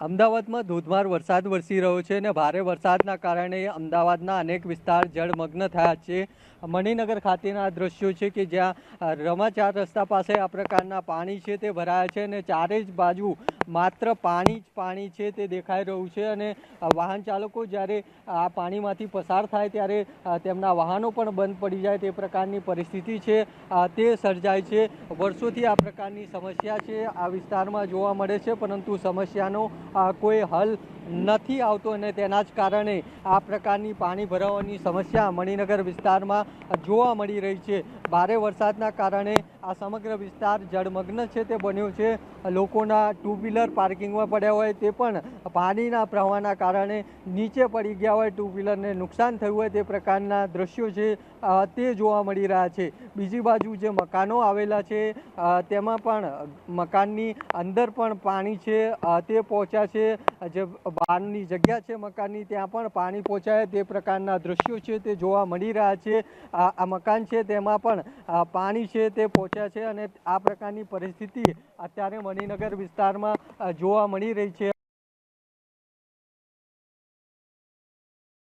અમદાવાદમાં ધોધમાર વરસાદ વરસી રહ્યો છે અને ભારે વરસાદના કારણે અમદાવાદના અનેક વિસ્તાર જળમગ્ન થયા છે. મણિનગર ખાતેના દ્રશ્યો છે કે જ્યાં રમા 4 રસ્તા પાસે આ પ્રકારના પાણી છે તે ભરાયા છે અને ચારે જ બાજુ માત્ર પાણી જ પાણી છે તે દેખાઈ રહ્યું છે. અને વાહન ચાલકો જ્યારે આ પાણીમાંથી પસાર થાય ત્યારે તેમના વાહનો પણ બંધ પડી જાય તે પ્રકારની પરિસ્થિતિ છે તે સર્જાય છે. વર્ષોથી આ પ્રકારની સમસ્યા છે આ વિસ્તારમાં જોવા મળે છે, પરંતુ સમસ્યાનો કોઈ હલ નથી આવતો અને તેના જ કારણે આ પ્રકારની પાણી ભરાવાની સમસ્યા મણિનગર વિસ્તારમાં જોવા મળી રહી છે. ભારે વરસાદના કારણે આ સમગ્ર વિસ્તાર જળમગ્ન છે તે બન્યો છે. લોકોના 2 વ્હીલર પાર્કિંગમાં પડ્યા હોય તે પણ પાણીના પ્રવાહના કારણે નીચે પડી ગયા હોય, 2 વ્હીલરને નુકસાન થયું હોય તે પ્રકારના દ્રશ્યો છે તે જોવા મળી રહ્યા છે. બીજી બાજુ જે મકાનો આવેલા છે તેમાં પણ મકાનની અંદર પણ પાણી છે તે પહોંચ્યા છે. જે બહારની જગ્યા છે મકાનની ત્યાં પણ પાણી પહોંચાય તે પ્રકારના દ્રશ્યો છે તે જોવા મળી રહ્યા છે. આ મકાન છે તેમાં પણ પાણી છે તે પહોંચ્યા છે અને આ પ્રકારની પરિસ્થિતિ અત્યારે મણિનગર વિસ્તારમાં જોવા મળી રહી છે.